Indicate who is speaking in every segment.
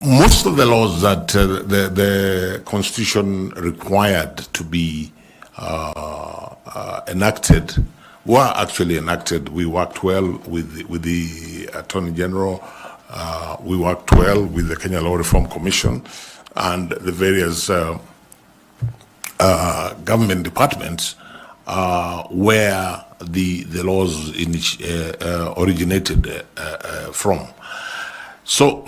Speaker 1: most of the laws that the Constitution required to be enacted were actually enacted. We worked well with the Attorney General. We worked well with the Kenya Law Reform Commission and the various government departments where the laws originated from. So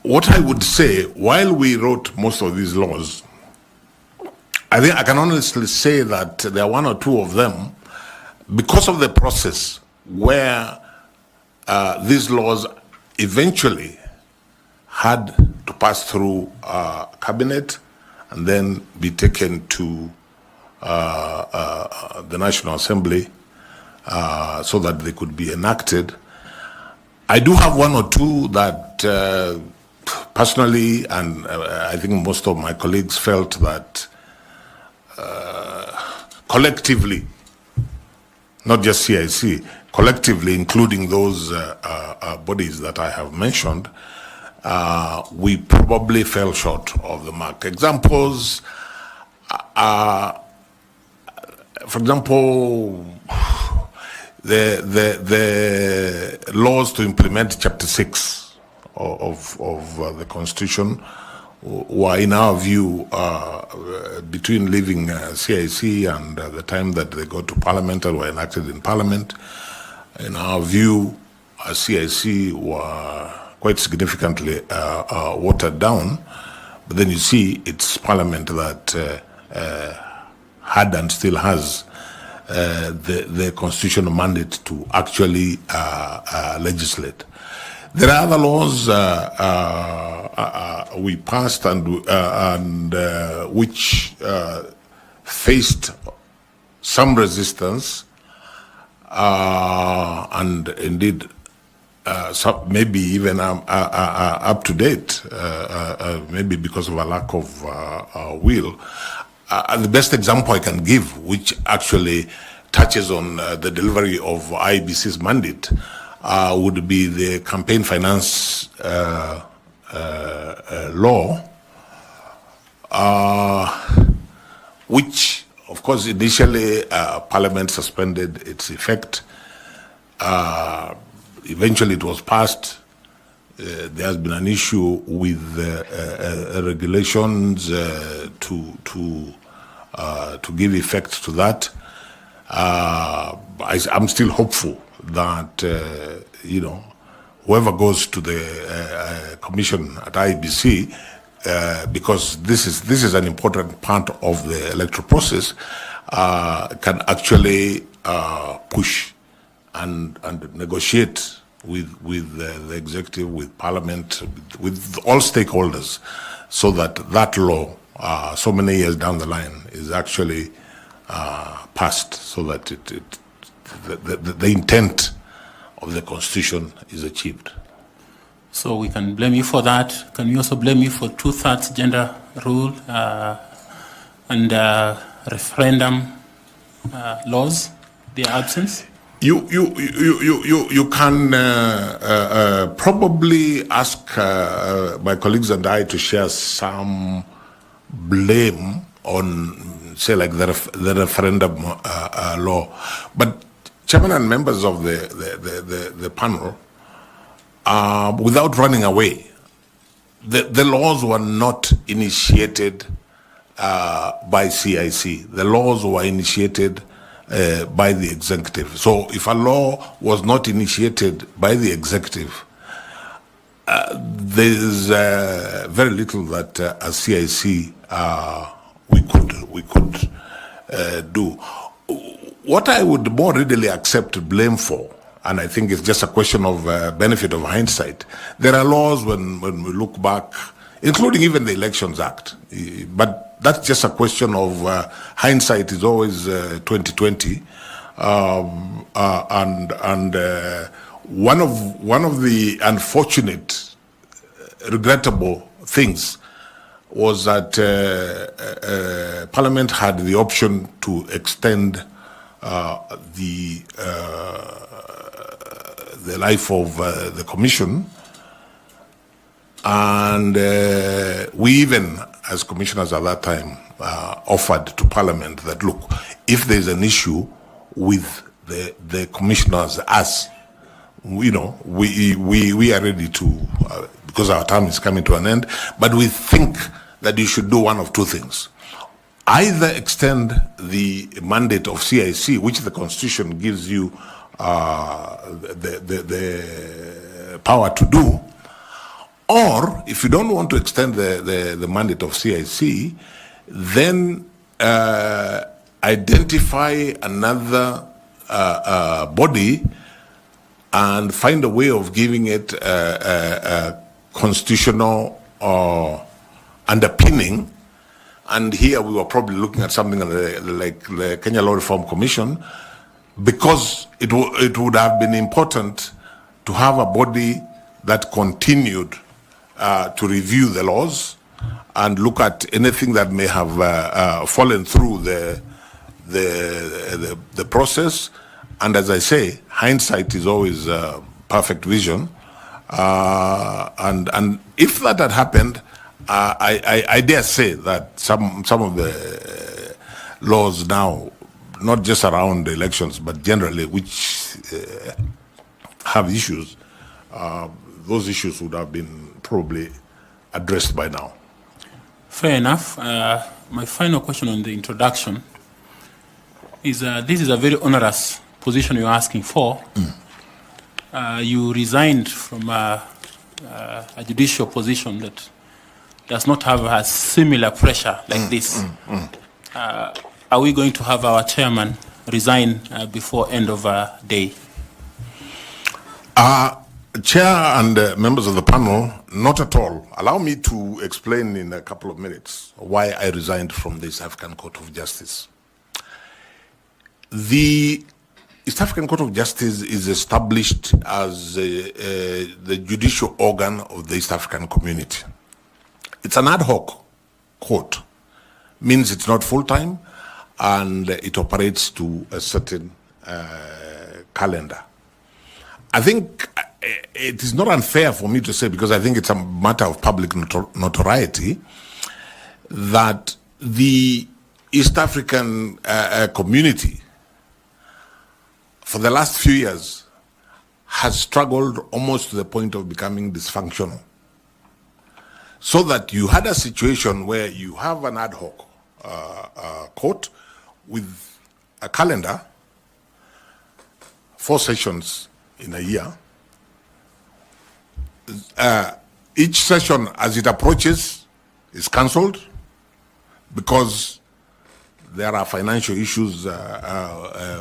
Speaker 1: what I would say, while we wrote most of these laws, I think I can honestly say that there are one or two of them, because of the process where these laws eventually had to pass through cabinet and then be taken to the National Assembly so that they could be enacted. I do have one or two that personally, and I think most of my colleagues felt that collectively, not just CIC, collectively, including those bodies that I have mentioned, we probably fell short of the mark. Examples, for example, the laws to implement Chapter 6 of the Constitution were, in our view, between leaving CIC and the time that they got to Parliament and were enacted in Parliament. In our view, CIC were quite significantly watered down. But then you see it's Parliament that had and still has the constitutional mandate to actually legislate. There are other laws we passed and which faced some resistance and indeed maybe even up to date, maybe because of a lack of will. The best example I can give, which actually touches on the delivery of IEBC's mandate, would be the campaign finance law, which, of course, initially Parliament suspended its effect. Eventually it was passed. There has been an issue with regulations to give effect to that. I'm still hopeful that whoever goes to the commission at IEBC, because this is an important part of the electoral process, can actually push and negotiate with the executive, with Parliament, with all stakeholders, so that law, so many years down the line, is actually passed, so that the intent of the Constitution is achieved.
Speaker 2: So we can blame you for that. Can we also blame you for 2/3 gender rule and referendum laws, their absence?
Speaker 1: You can probably ask my colleagues and I to share some blame on, say, like the referendum law, but Chairman and members of the panel, without running away, the laws were not initiated by CIC. The laws were initiated by the executive. So if a law was not initiated by the executive, there's very little that as CIC we could do. What I would more readily accept blame for, and I think it's just a question of benefit of hindsight, there are laws when we look back, including even the Elections Act, but that's just a question of hindsight is always 2020, and one of the unfortunate, regrettable things was that Parliament had the option to extend the life of the Commission And we even, as commissioners at that time, offered to Parliament that, look, if there's an issue with the commissioners, us, we are ready to, because our term is coming to an end, but we think that you should do one of two things. Either extend the mandate of CIC, which the Constitution gives you the power to do, or if you don't want to extend the mandate of CIC, then identify another body and find a way of giving it a constitutional underpinning. And here we were probably looking at something like the Kenya Law Reform Commission, because it would have been important to have a body that continued to review the laws and look at anything that may have fallen through the process. And as I say, hindsight is always perfect vision. And if that had happened, I dare say that some of the laws now, not just around the elections, but generally, which have issues, those issues would have been probably addressed by now.
Speaker 2: Fair enough. My final question on the introduction is this is a very onerous position you're asking for. You resigned from a judicial position that does not have a similar pressure like this. Are we going to have our chairman resign before end of day?
Speaker 1: Chair and members of the panel, not at all. Allow me to explain in a couple of minutes why I resigned from the East African Court of Justice. The East African Court of Justice is established as the judicial organ of the East African community. It's an ad hoc court, means it's not full-time, and it operates to a certain calendar. I think it is not unfair for me to say, because I think it's a matter of public notoriety, that the East African community for the last few years has struggled almost to the point of becoming dysfunctional. So that you had a situation where you have an ad hoc court with a calendar, 4 sessions in a year. Each session, as it approaches, is cancelled because there are financial issues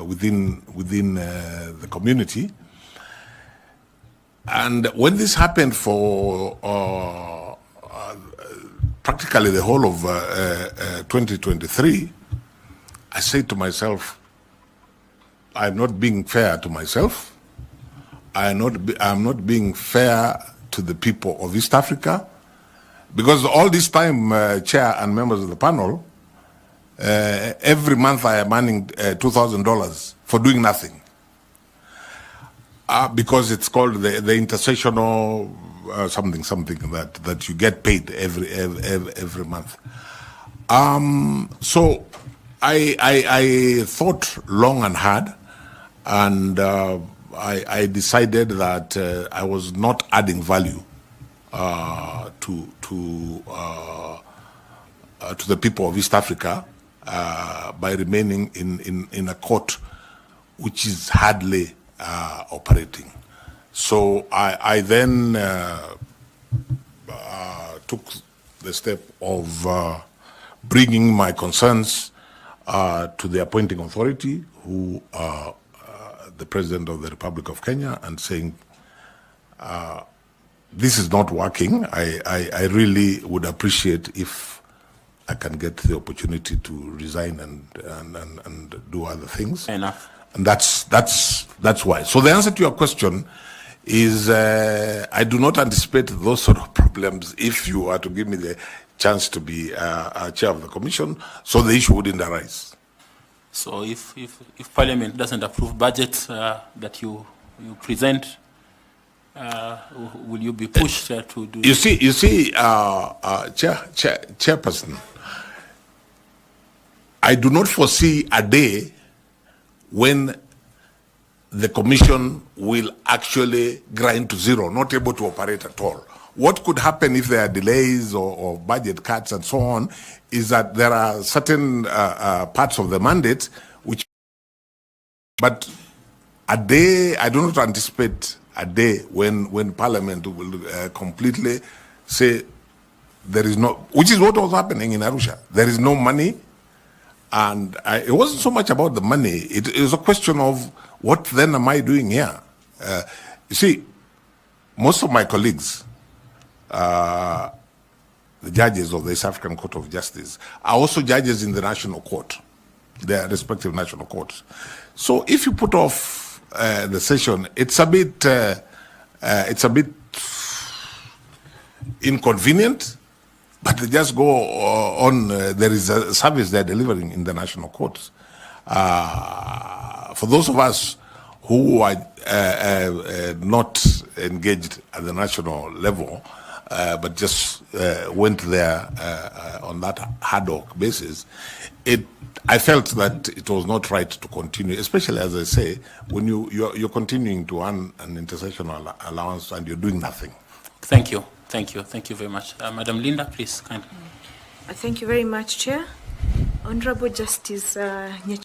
Speaker 1: within the community. And when this happened for practically the whole of 2023, I said to myself, I'm not being fair to myself. I'm not being fair to the people of East Africa, because all this time, Chair and members of the panel, every month I am earning $2,000 for doing nothing, because it's called the intersessional something that you get paid every month. So I thought long and hard, and I decided that I was not adding value to the people of East Africa by remaining in a court which is hardly operating. So I then took the step of bringing my concerns to the appointing authority, who the President of the Republic of Kenya, and saying, this is not working. I really would appreciate if I can get the opportunity to resign and do other things.
Speaker 2: Fair enough.
Speaker 1: And that's why. So the answer to your question is I do not anticipate those sort of problems if you are to give me the chance to be chair of the commission, so the issue wouldn't arise.
Speaker 2: So if Parliament doesn't approve budgets that you present, will you be pushed to do?
Speaker 1: You see, Chairperson, I do not foresee a day when the commission will actually grind to zero, not able to operate at all. What could happen if there are delays or budget cuts and so on is that there are certain parts of the mandate which, but a day, I do not anticipate a day when Parliament will completely say there is no, which is what was happening in Arusha. There is no money, and it wasn't so much about the money. It is a question of what then am I doing here? You see, most of my colleagues, the judges of the East African Court of Justice, are also judges in the national court, their respective national courts. So if you put off the session, it's a bit inconvenient, but they just go on. There is a service they're delivering in the national courts. For those of us who are not engaged at the national level, but just went there on that ad hoc basis, I felt that it was not right to continue, especially, as I say, when you're continuing to earn an intersessional allowance and you're doing nothing.
Speaker 2: Thank you. Thank you. Thank you very much. Madam Linda, please. Kindly.
Speaker 3: Thank you very much, Chair. Honorable Justice Nyachae.